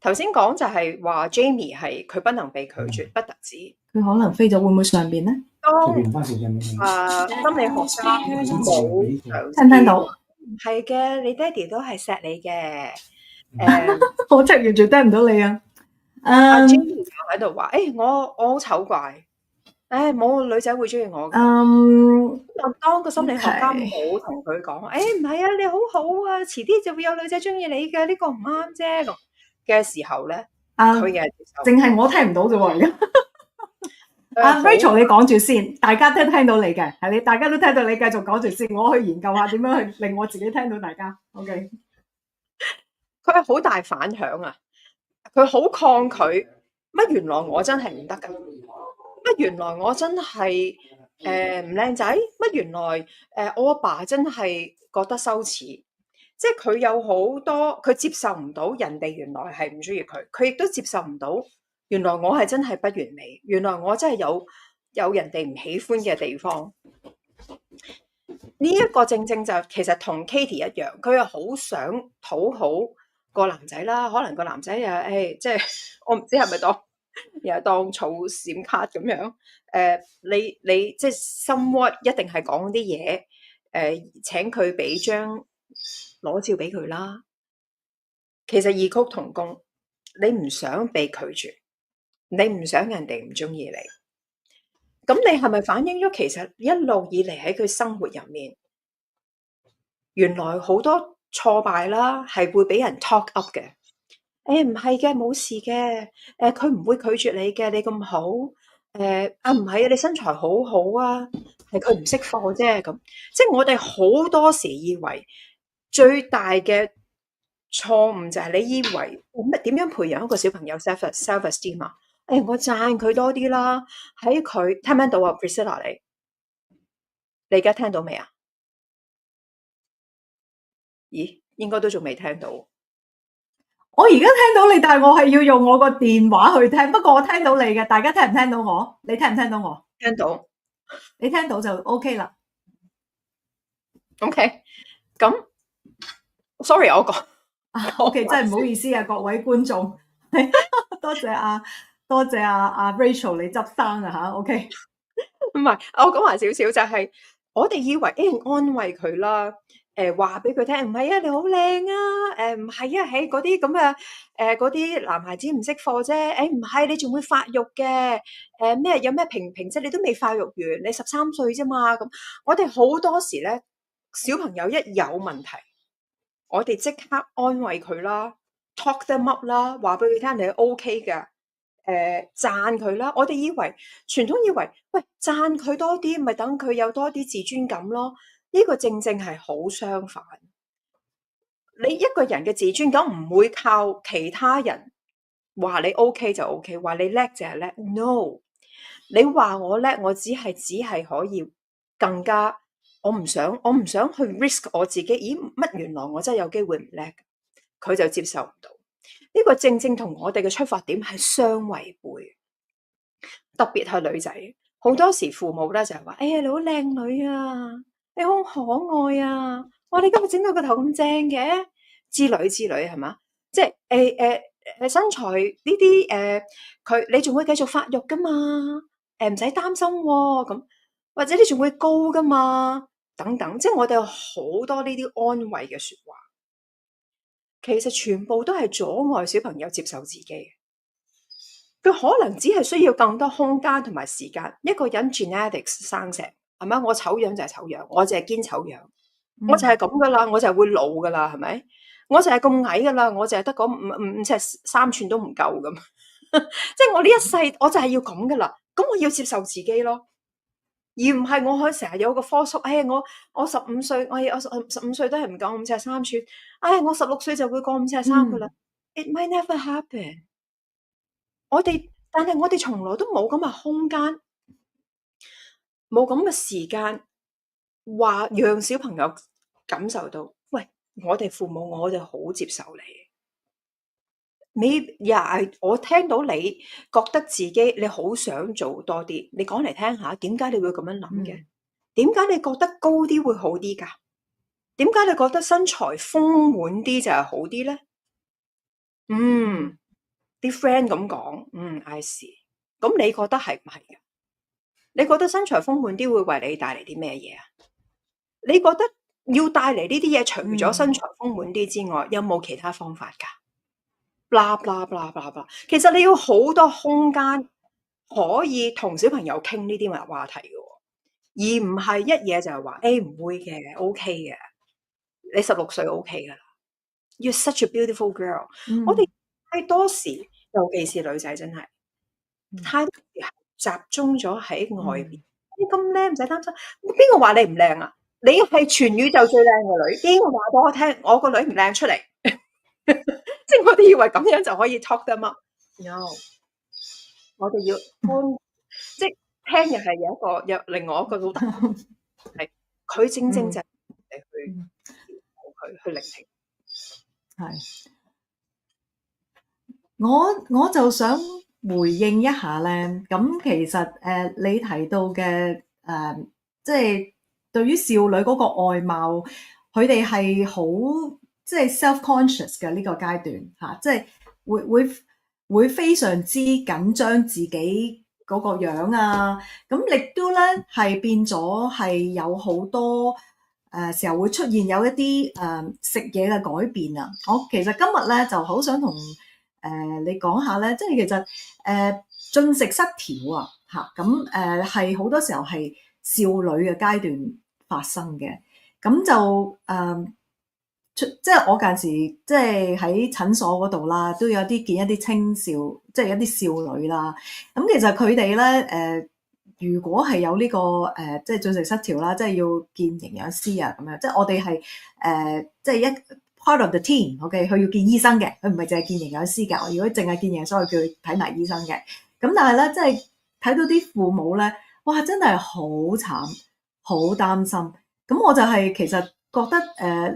頭先講就係話 Jamie 係佢不能被拒絕，不特止
佢可能飛咗，會唔會上邊咧？
當
原翻條人
心理學家冇嘗
聽唔聽到？
唔係嘅，你爹哋都係錫你嘅。
我真係完全聽唔到你啊！
阿 Jenny 就喺度話：，我好醜怪，冇女仔會中意我嘅。當個心理學家冇同佢講，唔係啊，你好好啊，遲啲就會有女仔中意你嘅，呢個唔啱啫咁嘅時候咧，佢嘅
淨係我聽唔到啫喎，而家。Rachel，你講住先，大家都聽到你嘅，係你大家都聽到你，繼續講住先，我去研究下點樣去令我自己聽到大家。OK，
佢係好大反響啊！佢好抗拒乜？原來我真係唔得㗎？乜原來我真係唔靚仔？乜原來我阿爸真係覺得羞恥？即係佢有好多佢接受唔到人哋原來係唔中意佢，佢亦都接受唔到原來我係真係不完美，原來我真係有人哋唔喜歡嘅地方。呢一個正正就其實同 Katie 一樣，佢係好想討好個男仔啦。可能個男仔即係我唔知係咪當儲閃卡咁樣。你即係 somewhat 一定係講啲嘢，請佢俾張裸照俾佢啦。其實異曲同工，你唔想被拒絕，你唔想人哋唔中意你。咁你係咪反映咗其實一路以嚟喺佢生活入面，原來好多挫敗啦，係會俾人 talk up 嘅？唔係嘅，冇事嘅。佢唔會拒絕你嘅，你咁好。唔係啊，你身材好好啊，係佢唔識貨啫。咁即係我哋好多時以為最大嘅錯誤就係你以為點樣培養一個小朋友 self-esteem 啊？我讚佢多啲啦，喺佢聽唔聽到啊 Priscilla， 你而家聽到未啊？咦，應該都仲未聽到。
我而家聽到你，但係我係要用我個電話去聽。不過我聽到你嘅，大家聽唔聽到我？你聽唔聽到我？
聽到，
你聽到就 OK 啦。
OK，咁 sorry 我講。
OK， 真係唔好意思啊，各位觀眾，多謝阿 Rachel 你執生啊吓 OK，
唔係，我講埋少少就係，我哋以為安慰佢啦，話俾佢聽，唔係啊，你好靚啊，唔係啊，嗰啲咁嘅嗰啲男孩子唔識貨啫，唔係，你仲會發育嘅，咩有咩平啫，你都未發育完，你13歲啫嘛。咁我哋好多時咧，小朋友一有問題，我哋即刻安慰佢啦 ，talk them up 啦，話俾佢聽你 OK 㗎，讚佢啦。我哋傳統以為，喂，讚佢多啲，咪等佢有多啲自尊感咯。呢個正正係好相反。你一個人嘅自尊感唔會靠其他人話你 OK 就 OK， 話你叻就係叻。No， 你話我叻，我只係可以更加。我唔想去 risk 我自己。咦，乜原來我真係有機會唔叻？佢就接受唔到。呢個正正同我哋嘅出發點係相違背。特別係女仔，好多時父母咧就係話：哎呀，你好靚女啊，你好可愛啊，哇，你今日整到個頭咁正嘅，之類係嘛？即係身材呢啲你仲會繼續發育噶嘛？唔使擔心喎，咁或者你仲會高噶嘛？等等，即係我哋有好多呢啲安慰嘅說話，其實全部都係阻礙小朋友接受自己。佢可能只係需要更多空間同埋時間。一個人 genetics 生成係咪？我醜樣就係醜樣，我就係堅醜樣，我就係咁噶啦，我就係會老噶啦，係咪？我就係咁矮噶啦，我就係得嗰5尺3寸都唔夠咁。即係我呢一世，我就係要咁噶啦。咁我要接受自己咯。而唔係我可以成日有個科叔，我15歲，我15歲都係唔夠5尺3寸，我16歲就會過5尺3噶啦。It might never happen。但係我哋從來都冇咁嘅空間，冇咁嘅時間，話讓小朋友感受到，喂，我哋父母，我哋好接受你。我聽到你覺得自己你好想做多啲，你講嚟聽下，點解你會咁樣諗嘅？點解你覺得高啲會好啲㗎？點解你覺得身材豐滿啲就係好啲咧？啲 friend 咁講，I see。咁你覺得係唔係嘅？你覺得身材豐滿啲會為你帶嚟啲咩嘢啊？你覺得要帶嚟呢啲嘢，除咗身材豐滿啲之外，有冇其他方法㗎？blah blah blah blah blah。其實你要好多空間可以同小朋友傾呢啲嘅話題嘅，而唔係一嘢就係話唔會嘅，OK 嘅，你16歲 OK 噶啦。You're such a beautiful girl。我哋太多時，尤其是女仔，真係太多時集中咗喺外邊。你咁靚唔使擔心，邊個話你唔靚啊？你係全宇宙最靚嘅女，邊個話俾我聽我個女唔靚出嚟？即係我哋以為咁樣就可以 talk them up。No， 我哋要即係聽嘅係有另外一個好大係佢正正就係去聆聽。
係，我就想回應一下咧。咁其實你提到嘅即係對於少女嗰個外貌，佢哋係好即係 self-conscious 嘅呢個階段嚇，即係會非常之緊張自己嗰個樣啊。咁亦都咧係變咗係有好多時候會出現有一啲食嘢嘅改變啊。我其實今日咧就好想同你講下咧，即係其實進食失調啊嚇，咁係好多時候係少女嘅階段發生嘅。咁就即係我間時即係喺診所嗰度啦，都有啲見一啲青少，即係一啲少女啦。咁其實佢哋咧如果係有呢個即係進食失調啦，即係要見營養師啊咁樣，即係我哋係即係一 part of the team，OK，佢要見醫生嘅，佢唔係淨係見營養師嘅。如果淨係見營養師，我叫佢睇埋醫生嘅。咁但係咧，即係睇到啲父母咧，哇，真係好慘，好擔心。咁我就係其實覺得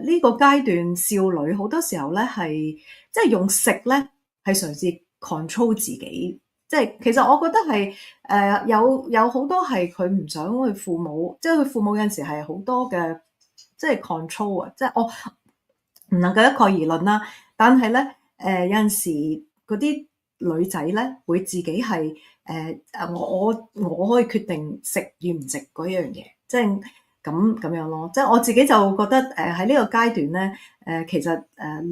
呢個階段少女好多時候咧係即係用食咧係嘗試 control 自己。即係其實我覺得係有好多係佢唔想佢父母，即係佢父母有陣時係好多嘅即係 control 啊，即係我唔能夠一概而論啦。但係咧有陣時嗰啲女仔咧會自己係我可以決定食與唔食嗰樣嘢，即係咁樣咯。即係我自己就覺得喺呢個階段咧其實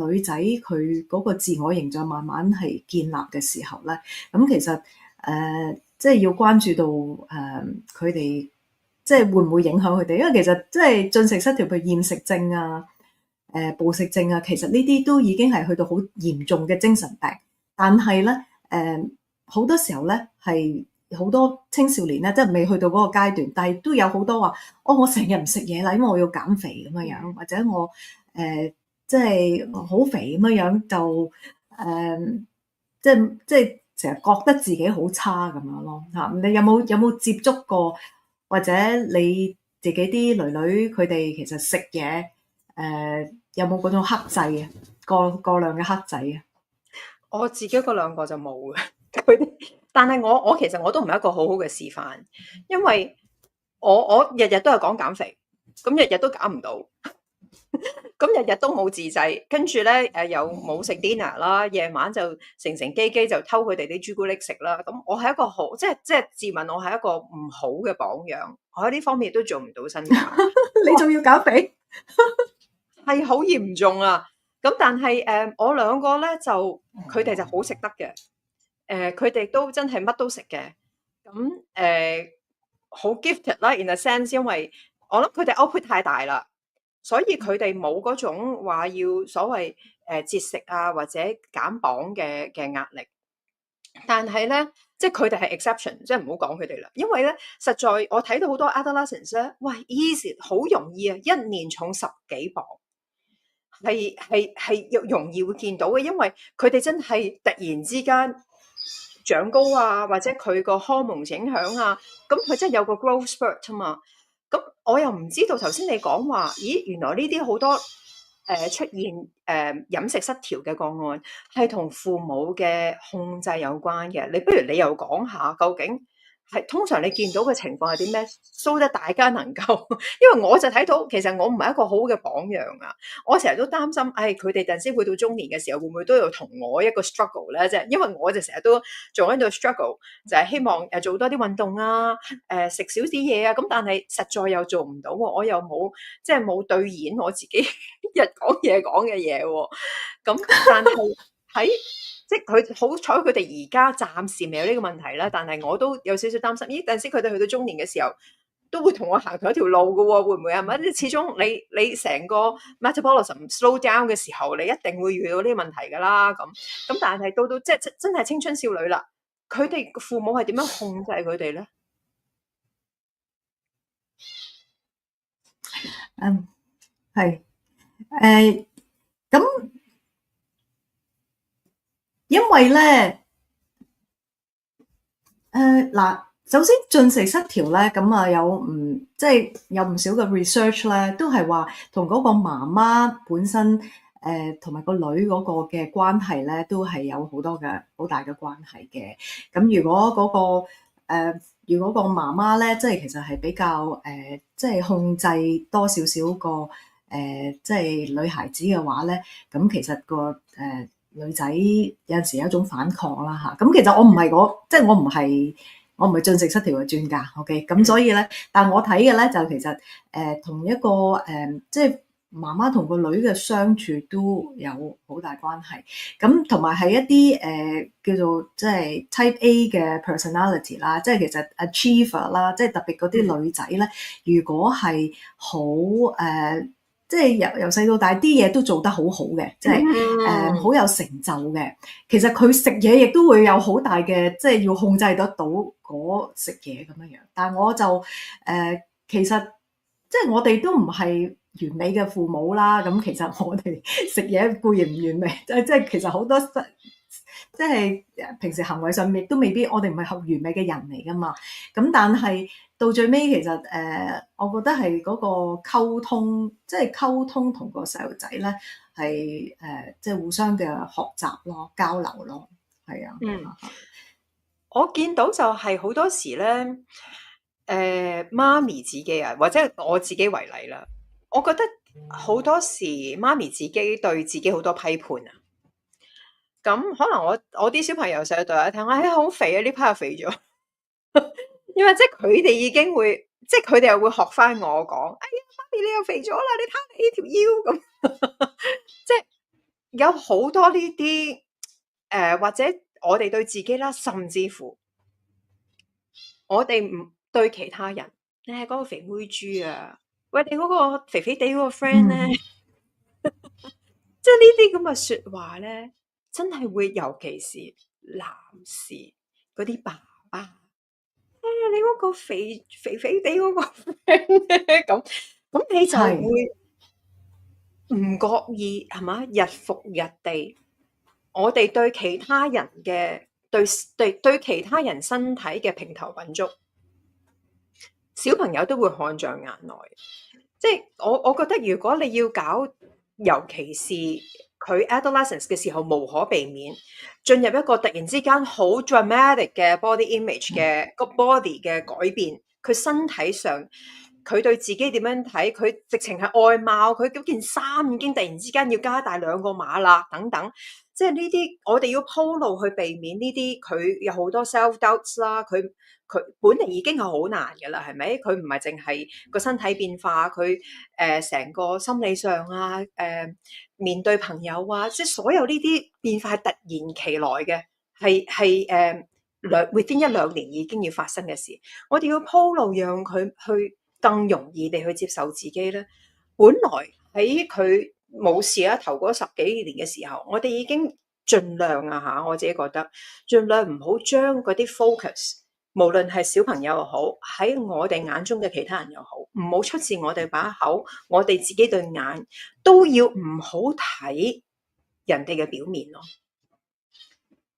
女仔佢嗰個自我形象慢慢係建立嘅時候咧，咁其實即係要關注到佢哋即係會唔會影響佢哋，因為其實即係進食失調，譬如厭食症啊、暴食症啊，其實呢啲都已經係去到好嚴重嘅精神病。但係咧好多時候咧係好多青少年咧，即係未去到嗰個階段，但係都有好多話，我成日唔食嘢啦，因為我要減肥咁樣樣，或者我即係好肥咁樣樣，就即係成日覺得自己好差咁樣咯嚇。你有冇接觸過，或者你自己啲女女佢哋其實食嘢有冇嗰種克制啊？過量嘅克制啊？
我自己嗰兩個就冇嘅，佢哋。但係我其實我都唔係一個好好嘅示範，因為我日日都係講減肥，咁日日都減唔到，咁日日都冇自制，跟住咧又冇食 dinner 啦，夜晚就成機就偷佢哋啲朱古力食啦。咁我係一個好即係自問我係一個唔好嘅榜樣，我喺呢方面都做唔到身教。
你仲要減肥？
係好嚴重啊！咁但係我兩個咧就佢哋就好食得嘅，佢哋都真係乜都食嘅。咁好 gifted 啦 in a sense，因為我諗佢哋 output 太大啦，所以佢哋冇嗰種話要所謂節食啊或者減磅嘅壓力。但係咧，即係佢哋係 exception，即係唔好講佢哋啦。因為咧，實在我睇到好多 adolescents 咧，喂 easy 好容易啊，一年重10幾磅。係容易會見到嘅，因為佢哋真係突然之間長高啊，或者佢個荷爾蒙影響啊，咁佢真係有個 growth spurt 啊嘛。咁我又唔知道頭先你講話，咦，原來呢啲好多出現飲食失調嘅個案係同父母嘅控制有關嘅。你不如你又講下究竟係通常你見到嘅情況係啲咩？so that 大家能夠，因為我就睇到其實我唔係一個好好嘅榜樣啊！我成日都擔心，佢哋陣時去到中年嘅時候，會唔會都有同我一個 struggle 咧？即係因為我就成日都做喺度 struggle，就係希望做多啲運動啊，食少啲嘢啊，咁但係實在又做唔到喎，我又冇即係冇兌現我自己日講夜講嘅嘢喎，咁但係喺即係佢好彩，佢哋而家暫時未有呢個問題啦。但係我都有少少擔心，咦？陣時佢哋去到中年嘅時候，都會同我行同一條路嘅喎，會唔會係咪？始終你成個 metabolism slow down 嘅時候，你一定會遇到呢個問題㗎啦。咁但係到即係真係青春少女啦，佢哋父母係點樣控制佢哋咧？
係咁。因為咧，嗱，首先進食失調咧，咁啊即係有唔少嘅 research 咧，都係話同嗰個媽媽本身同埋個女嗰個嘅關係咧，都係有好大嘅關係嘅。咁如果個媽媽咧，即係其實係比較即係控制多少少個即係女孩子嘅話咧，咁其實個女仔有陣時有一種反抗啦嚇，咁其實我唔係即係我唔係進食失調嘅專家 ，OK， 咁所以咧，但我睇嘅咧就其實同一個即係媽媽同個女嘅相處都有好大關係，咁同埋係一啲叫做即係 Type A 嘅 personality 啦，即係其實 achiever 啦，即係特別嗰啲女仔咧，如果係好即係由細到大啲嘢都做得好好嘅，即係好有成就嘅。其實佢食嘢亦都會有好大嘅，即係要控制得到嗰食嘢咁樣樣。但係我就其實即係我哋都唔係完美嘅父母啦。咁其實我哋食嘢固然唔完美，即係其實好多即係平時行為上面都未必，我哋唔係完美嘅人嚟噶嘛。咁但係到最尾其實我覺得係嗰個溝通，即係溝通同個細路仔咧係即係互相嘅學習咯、交流咯，係啊。
我見到就係好多時咧，媽咪自己啊，或者我自己為例啦，我覺得好多時媽咪自己對自己好多批判啊。咁可能我啲小朋友成日對我聽，好肥啊！呢排又肥咗，因為即係佢哋已經會，即係佢哋又會學翻我講，哎呀，媽咪你又肥咗啦，你睇你呢條腰咁，即係有好多呢啲或者我哋對自己啦，甚至乎我哋唔對其他人，你係嗰個肥妹豬啊，喂，你嗰個肥肥地嗰個 friend 咧，即係呢啲咁嘅說話咧。真係會，尤其是男士嗰啲爸爸，你嗰個肥肥地嗰個 friend 咧，咁你就會唔覺意係嘛？日復日地，我哋對其他人嘅對其他人身體嘅評頭品足，小朋友都會看在眼內。即係我覺得，如果你要搞，尤其是佢 adolescence 嘅時候，無可避免進入一個突然之間好 dramatic 嘅 body image 嘅個 body 嘅改變，佢身體上佢對自己點樣睇，佢直情係外貌，佢嗰件衫已經突然之間要加大2個碼啦，等等，即係呢啲我哋要鋪路去避免呢啲，佢有好多 self doubts 啦，佢本嚟已經係好難㗎啦，係咪？佢唔係淨係個身體變化，佢成個心理上啊，面對朋友啊，即係所有呢啲變化係突然其來嘅，係within 1-2年已經要發生嘅事。我哋要鋪路，讓佢去更容易地去接受自己咧。本來喺佢冇事啦，頭嗰10幾年嘅時候，我哋已經盡量啊嚇，我自己覺得盡量唔好將嗰啲 focus。無論係小朋友又好，喺我哋眼中嘅其他人又好，唔好出自我哋把口，我哋自己對眼都要唔好睇人哋嘅表面咯。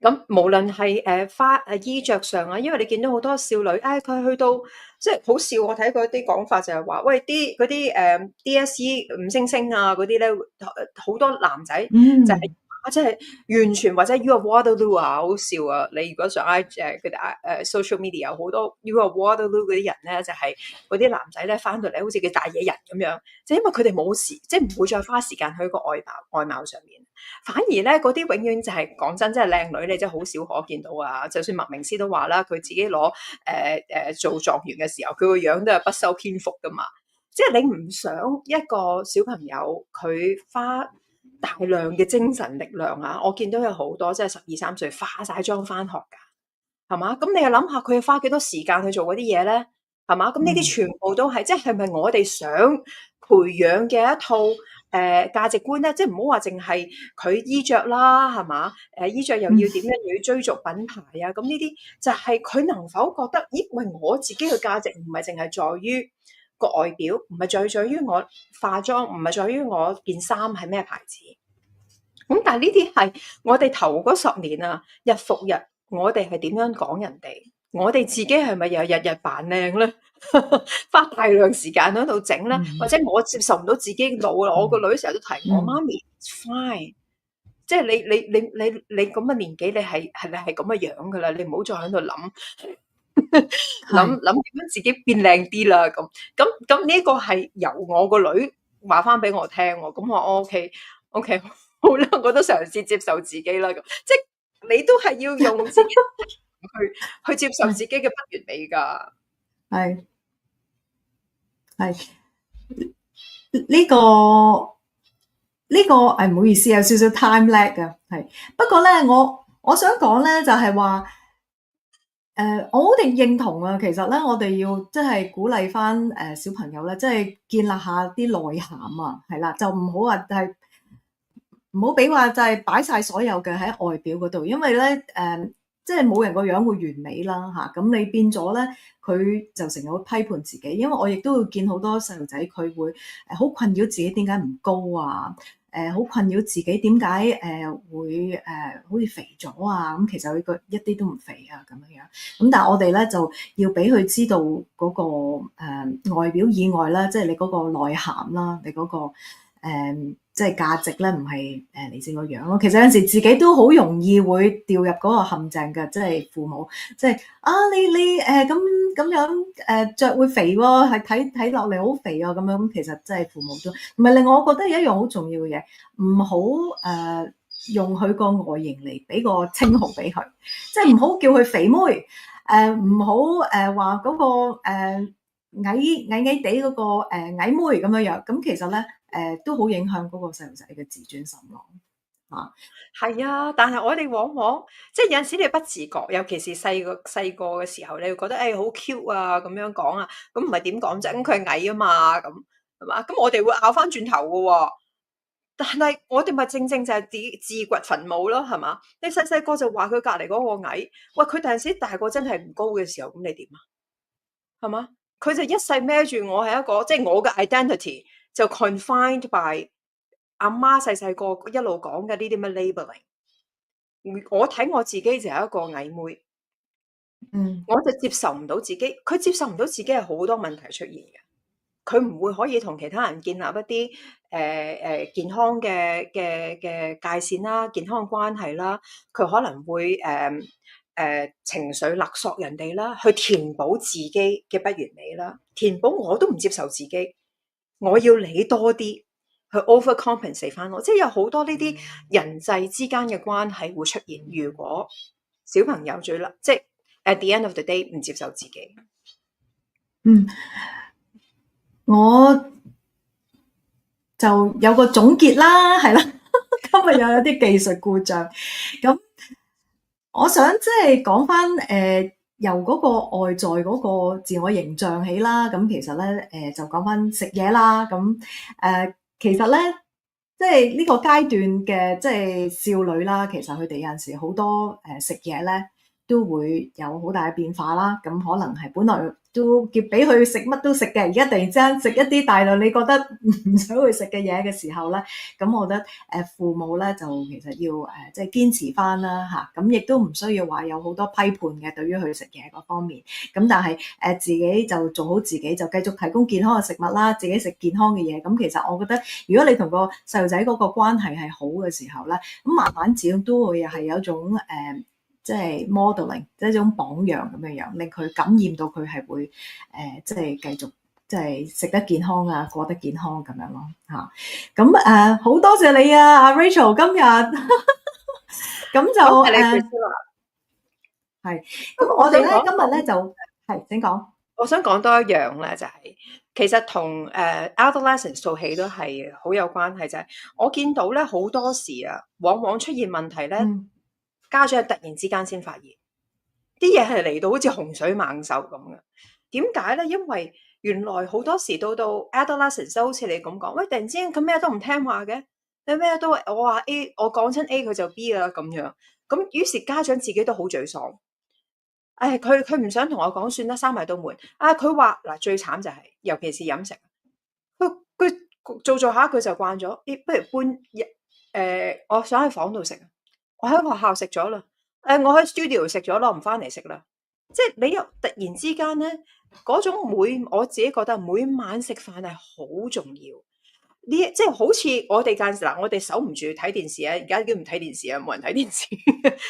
咁無論係衣着上啊，因為你見到好多少女，佢去到即係好笑，我睇過啲講法就係話，喂嗰啲DSE 5星星啊嗰啲咧，好多男仔就係即係完全或者 You are Waterloo 啊，好笑啊！你如果上佢哋social media 有好多 You are Waterloo 嗰啲人咧，就係嗰啲男仔咧翻到嚟好似叫大野人咁樣，就因為佢哋冇時，即係唔會再花時間去個外貌上面，反而咧嗰啲永遠就係講真，即係靚女你真係好少可見到啊！就算麥明詩都話啦，佢自己攞做狀元嘅時候，佢個樣都係不修邊幅噶嘛。即係你唔想一個小朋友佢花大量嘅精神力量啊！我見到有好多即係12、13歲化晒妝翻學㗎，係嘛？咁你又諗下佢要花幾多時間去做嗰啲嘢咧？係嘛？咁呢啲全部都係即係咪我哋想培養嘅一套價值觀咧？即係唔好話淨係佢衣着啦，係嘛？衣着又要點樣又要追逐品牌啊？咁呢啲就係佢能否覺得？咦，喂，我自己嘅價值唔係淨係在於個外表，唔係在於我化妝，唔係在於我件衫係咩牌子。咁但係呢啲係我哋頭嗰10年啊，日復日，我哋係點樣講人哋？我哋自己係咪又日日扮靚咧？花大量時間喺度整咧，或者我接受唔到自己老啦。我個女成日都提我媽咪 fine，即係你咁嘅年紀，你係咁嘅樣噶啦，你唔好再喺度諗。諗點樣自己變靚啲啦，咁呢個係由我個女話翻俾我聽，咁我 OK 好啦，我都嘗試接受自己啦，咁即係你都係要用自己去接受自己嘅不完美噶，
係呢個唔好意思，有少少 time lag 㗎，係不過咧，我想講咧就係話。我好定認同啊！其實咧，我哋要即係鼓勵翻小朋友咧，即係建立下啲內涵啊，係啦，就唔好話係唔好俾話就係擺晒所有嘅喺外表嗰度，因為咧即係冇人個樣會完美啦嚇，咁你變咗咧，佢就成日會批判自己，因為我亦都會見好多細路仔佢會好困擾自己點解唔高啊。好困擾自己點解會好似肥咗啊？咁其實佢個一啲都唔肥啊咁樣樣。咁但係我哋咧就要俾佢知道嗰個外表以外啦，即係你嗰個內涵啦，你嗰個即係價值咧，唔係嚟自個樣咯。其實有陣時自己都好容易會掉入嗰個陷阱嘅，即係父母即係你咁樣著會肥喎，係睇落嚟好肥啊咁樣。咁其實即係父母都唔係。另外我覺得有一樣好重要嘅嘢，唔好用佢個外形嚟俾個稱號俾佢，即係唔好叫佢肥妹，唔好話嗰個矮地嗰個矮妹咁樣樣。咁其實咧都好影響嗰個細路仔嘅自尊心咯。
係啊，但係我哋往往即係有陣時你不自覺，尤其是細個嘅時候，你會覺得好 cute 啊咁樣講啊，咁唔係點講啫？咁佢係矮啊嘛，咁係嘛？咁我哋會拗翻轉頭嘅喎。但係我哋咪正就係自掘墳墓咯，係嘛？你細個就話佢隔離嗰個矮，喂，佢第陣時大個真係唔高嘅時候，咁你點啊？係嘛？佢就一世孭住我係一個，即係我嘅 identity 就 confined by 阿媽細個一路講嘅呢啲咩 labeling。我睇我自己就係一個矮妹，我就接受唔到自己，佢接受唔到自己係好多問題出現嘅。佢唔會可以同其他人建立一啲健康嘅界線啦，健康嘅關係啦。佢可能會情緒勒索人哋啦，去填補自己嘅不完美啦。填補我都唔接受自己，我要你多啲去 overcompensate 翻我。即係有好多呢啲人際之間嘅關係會出現。如果小朋友即係 at the end of the day 唔接受自己，
我就有個總結啦，係啦，今日又有啲技術故障，咁我想即係講翻由嗰個外在嗰個自我形象起啦，咁其實咧就講翻食嘢啦，咁其實咧即係呢個階段嘅即係少女啦，其實佢哋有陣時好多食嘢咧都會有好大嘅變化啦。咁可能係本來都叫俾佢食乜都食嘅，而家突然之間食一啲大量你覺得唔想去食嘅嘢嘅時候咧，咁我覺得父母咧就其實要即係堅持翻啦嚇，咁亦都唔需要話有好多批判嘅對於佢食嘢嗰方面。咁但係自己就做好自己，就繼續提供健康嘅食物啦，自己食健康嘅嘢。咁其實我覺得，如果你同個細路仔嗰個關係係好嘅時候咧，咁慢慢始終都會係有一種即係 modeling，即係一種榜樣咁樣樣，令佢感染到佢係會即係繼續即係食得健康啊，過得健康咁樣咯嚇。咁好多謝你啊，阿 Rachel 今日咁就係咁，我哋咧今日咧就係請講。
我想講多一樣咧，就係其實同Adolescence 套戲都係好有關係，就係我見到咧好多時啊，往往出現問題咧，家長係突然之間先發現啲嘢係嚟到好似洪水猛獸咁嘅。點解咧？因為原來好多時到 Adolescence 都好似你咁講，喂，突然之間佢咩都唔聽話嘅，你咩都我話 A， 我講親 A 佢就 B 啦咁樣。咁於是家長自己都好沮喪。佢唔想同我講，算啦，閂埋道門。佢話嗱，最慘就係，尤其是飲食，佢做下佢就慣咗。不如搬我想喺房度食，我喺學校食咗啦。我喺 studio 食咗咯，唔翻嚟食啦。即係你又突然之間咧，嗰種我自己覺得每晚食飯係好重要。即係好似我哋間時嗱，我哋守唔住睇電視啊！而家都唔睇電視啊，冇人睇電視。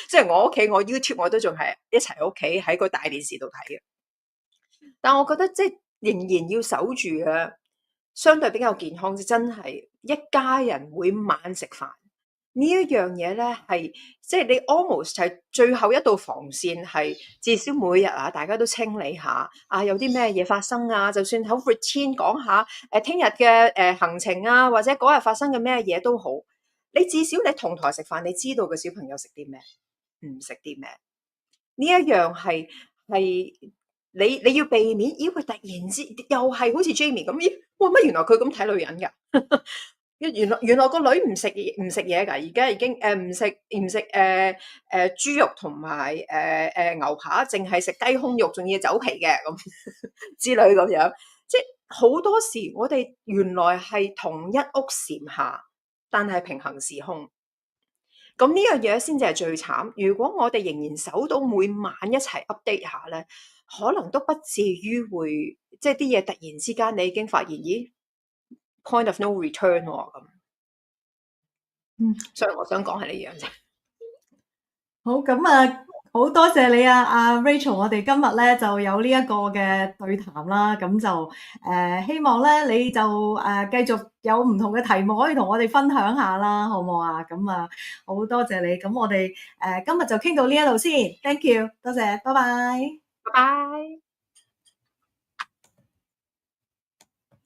即係我屋企，我 YouTube 我都仲係一齊喺屋企喺個大電視度睇嘅。但我覺得即係仍然要守住啊，相對比較健康，真係一家人每晚食飯呢一樣嘢咧，係即係你 almost 係最後一道防線，係至少每日啊，大家都清理下有啲咩嘢發生啊，就算好 routine 講下聽日嘅行程啊，或者嗰日發生嘅咩嘢都好，你至少你同台食飯，你知道個小朋友食啲咩，唔食啲咩，呢一樣係你要避免，咦佢突然之又係好似 Jamie 咁，咦哇乜原來佢咁睇女人㗎？原來個女唔食嘢㗎，而家已經唔食豬肉同埋牛扒，淨係食雞胸肉，仲要走皮嘅咁之類咁樣。即係好多時我哋原來係同一屋檐下，但係平行時空。咁呢樣嘢先至係最慘。如果我哋仍然守到每晚一齊 update 下咧，可能都不至於會即係啲嘢突然之間你已經發現，咦？ point of no return 咁，所以我想講係呢樣啫。
好，咁好多謝你阿 Rachel，我哋今日咧就有呢一個嘅對談啦，咁就希望咧你就繼續有唔同嘅題目可以同我哋分享下啦，好唔好啊？咁好多謝你，咁我哋今日就傾到呢一度先 ，thank you，多謝，拜拜，
拜拜。